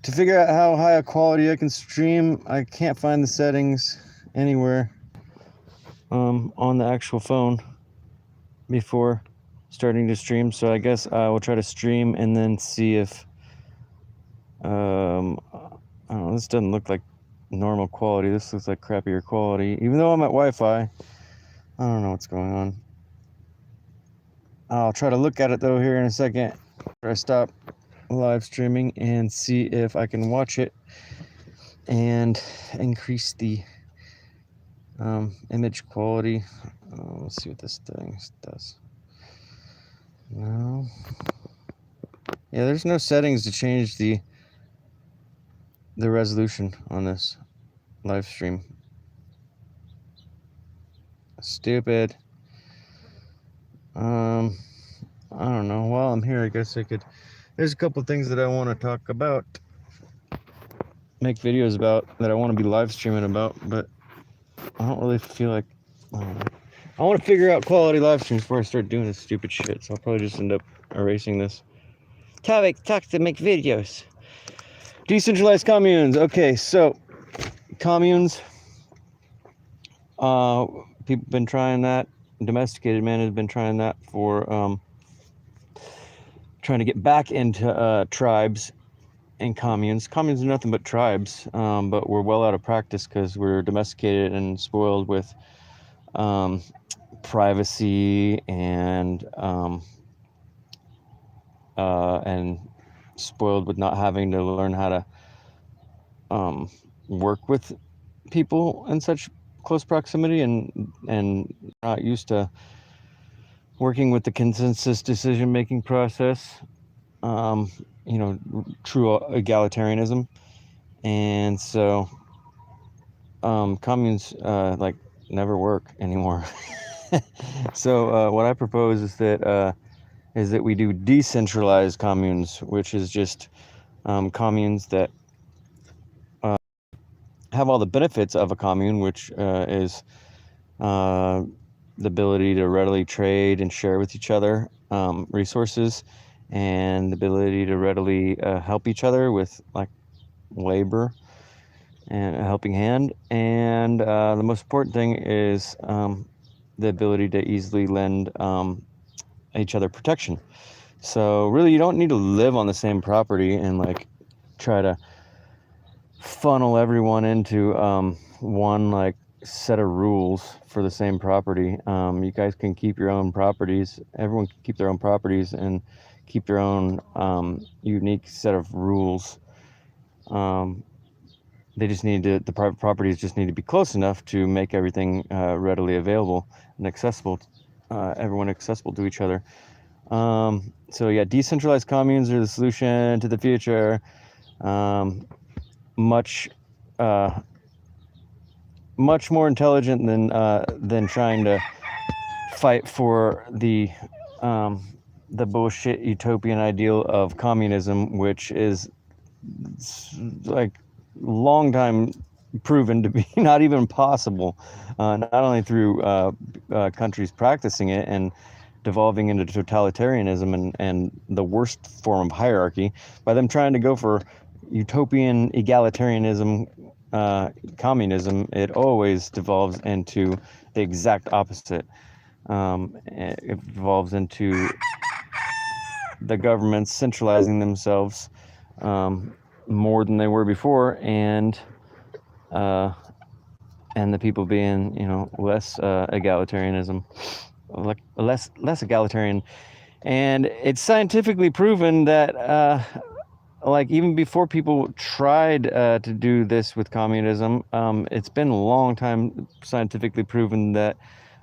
To figure out how high a quality I can stream, I can't find the settings anywhere on the actual phone before starting to stream. So I guess I will try to stream and then see if I don't know, this doesn't look like normal quality. This looks like crappier quality, even though I'm at Wi-Fi. I don't know what's going on. I'll try to look at it though here in a second after I stop live streaming and see if I can watch it and increase the image quality. Let's see what this thing does. No. Yeah, there's no settings to change the resolution on this live stream. Stupid. I don't know. While I'm here, I guess I could. There's a couple things that I want to talk about, make videos about, that I want to be live streaming about, but I don't really feel like. I don't know. I want to figure out quality live streams before I start doing this stupid shit, so I'll probably just end up erasing this. Talk to make videos. Decentralized communes. Okay, so communes. People have been trying that. Domesticated man has been trying that for trying to get back into tribes and communes. Communes are nothing but tribes, but we're well out of practice because we're domesticated and spoiled with privacy and spoiled with not having to learn how to work with people in such close proximity, and not used to working with the consensus decision-making process, true egalitarianism. And so communes like never work anymore. So what I propose is that we do decentralized communes, which is just communes that have all the benefits of a commune, which is the ability to readily trade and share with each other resources, and the ability to readily help each other with like labor and a helping hand. And the most important thing is the ability to easily lend each other protection. So really, you don't need to live on the same property and like try to funnel everyone into one like set of rules for the same property. You guys can keep your own properties. Everyone can keep their own properties and keep their own unique set of rules. They just need to, the private properties just need to be close enough to make everything readily available and accessible, everyone accessible to each other. So yeah, decentralized communes are the solution to the future. Much more intelligent than trying to fight for the bullshit utopian ideal of communism, which is like long time proven to be not even possible, not only through countries practicing it and devolving into totalitarianism and the worst form of hierarchy, by them trying to go for utopian egalitarianism, communism, it always devolves into the exact opposite. It devolves into the governments centralizing themselves more than they were before, and the people being, less egalitarianism, like less egalitarian. And it's scientifically proven that like even before people tried to do this with communism, it's been a long time scientifically proven that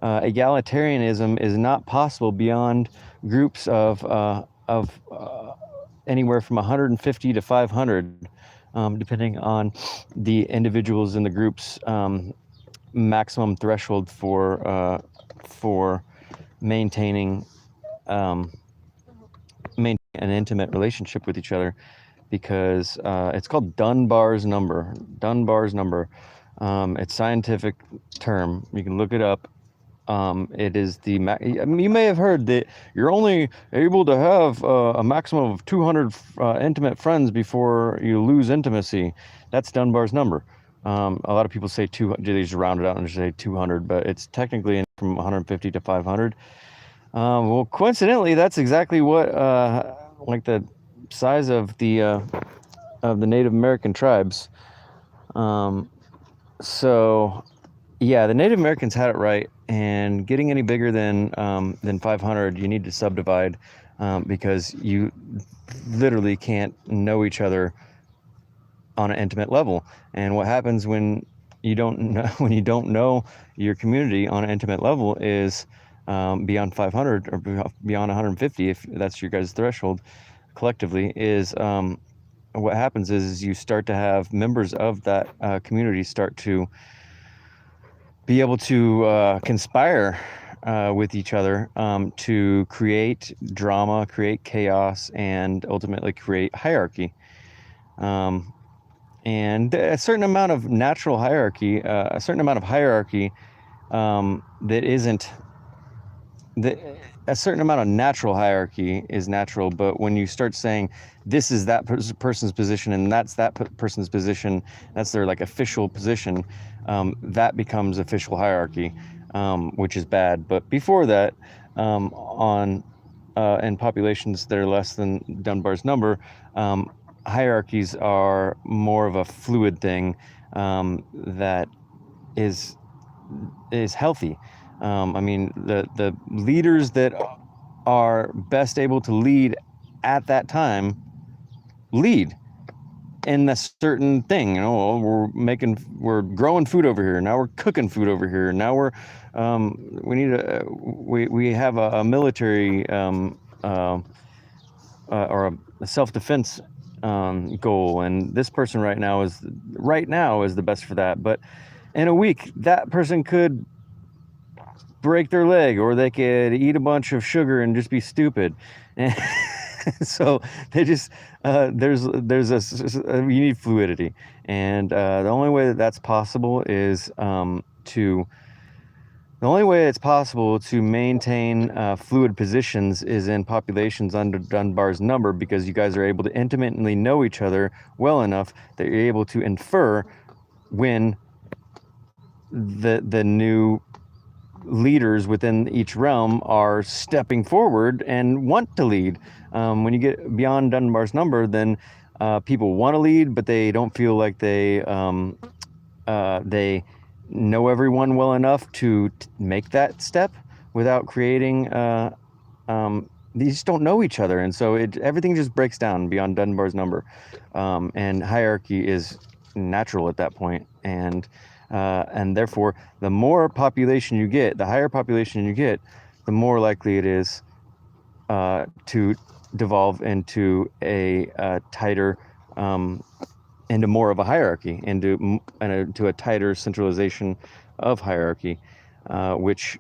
egalitarianism is not possible beyond groups of anywhere from 150 to 500, depending on the individuals in the group's maximum threshold for maintaining an intimate relationship with each other, because it's called Dunbar's number. Dunbar's number. It's a scientific term. You can look it up. It is I mean, you may have heard that you're only able to have a maximum of 200 intimate friends before you lose intimacy. That's Dunbar's number. A lot of people say 200, they just round it out and just say 200, but it's technically from 150 to 500. Well, coincidentally, that's exactly what like the size of the Native American tribes. So yeah, the Native Americans had it right, and getting any bigger than 500, you need to subdivide, because you literally can't know each other on an intimate level. And what happens when you don't know your community on an intimate level is beyond 500 or beyond 150, if that's your guys' threshold collectively, is what happens is you start to have members of that community start to be able to conspire with each other to create drama, create chaos, and ultimately create hierarchy. And a certain amount of natural hierarchy, a certain amount of hierarchy that isn't the, a certain amount of natural hierarchy is natural, but when you start saying this is that person's position and that's that person's position, that's their like official position, that becomes official hierarchy, which is bad. But before that, in populations that are less than Dunbar's number, hierarchies are more of a fluid thing that is healthy. I mean, the leaders that are best able to lead at that time lead in a certain thing. You know, we're growing food over here. Now we're cooking food over here. Now we have a military or a self-defense goal, and this person right now is the best for that. But in a week, that person could break their leg, or they could eat a bunch of sugar and just be stupid. And so they just you need fluidity, and the only way that's possible is to maintain fluid positions is in populations under Dunbar's number, because you guys are able to intimately know each other well enough that you're able to infer when the new leaders within each realm are stepping forward and want to lead. When you get beyond Dunbar's number, then people want to lead, but they don't feel like they know everyone well enough to make that step without creating. They just don't know each other, and so everything just breaks down beyond Dunbar's number, and hierarchy is natural at that point, and therefore, the more population you get, the higher population you get, the more likely it is to devolve into a tighter, into more of a hierarchy, into a tighter centralization of hierarchy, which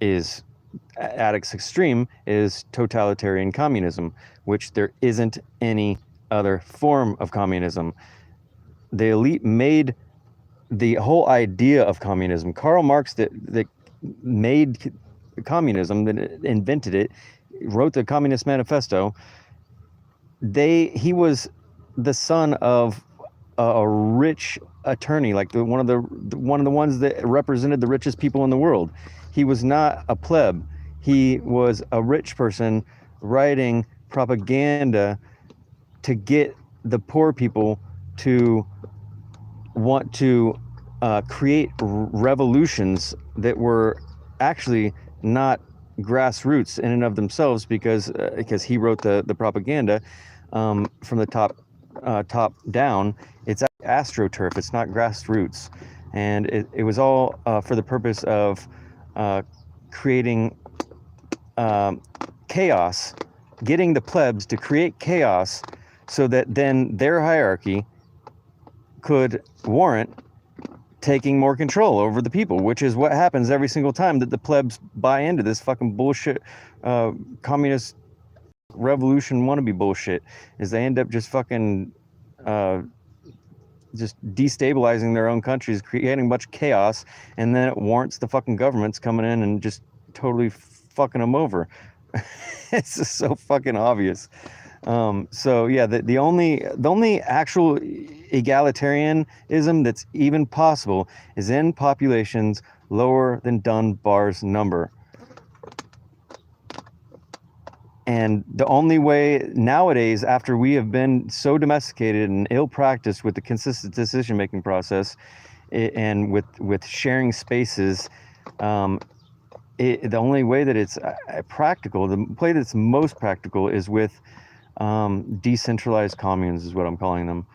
is at its extreme is totalitarian communism, which there isn't any other form of communism. The elite made the whole idea of communism. Karl Marx that made communism, that invented it, wrote the Communist Manifesto. He was the son of a rich attorney, like one of the ones that represented the richest people in the world. He was not a pleb. He was a rich person writing propaganda to get the poor people to want to create revolutions that were actually not grassroots in and of themselves, because he wrote the propaganda from the top down. It's astroturf. It's not grassroots, and it was all for the purpose of creating chaos, getting the plebs to create chaos, so that then their hierarchy could warrant taking more control over the people, which is what happens every single time that the plebs buy into this fucking bullshit communist revolution wannabe bullshit, is they end up just fucking just destabilizing their own countries, creating a bunch of chaos, and then it warrants the fucking governments coming in and just totally fucking them over. It's just so fucking obvious. So yeah, the only actual egalitarianism that's even possible is in populations lower than Dunbar's number. And the only way nowadays, after we have been so domesticated and ill-practiced with the consistent decision-making process, and with sharing spaces, the only way that it's practical, the way that's most practical, is with decentralized communes, is what I'm calling them.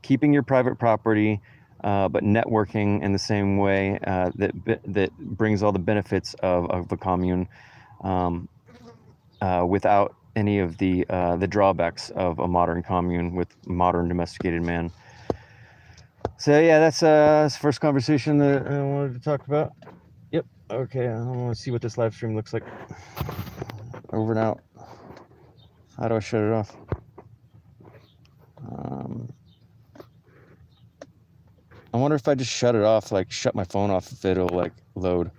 Keeping your private property, but networking in the same way that brings all the benefits of a commune, without any of the drawbacks of a modern commune with modern domesticated man. So yeah, that's the first conversation that I wanted to talk about. Yep. Okay, I want to see what this live stream looks like. Over and out. How do I shut it off? I wonder if I just shut it off, like shut my phone off, if it'll like load.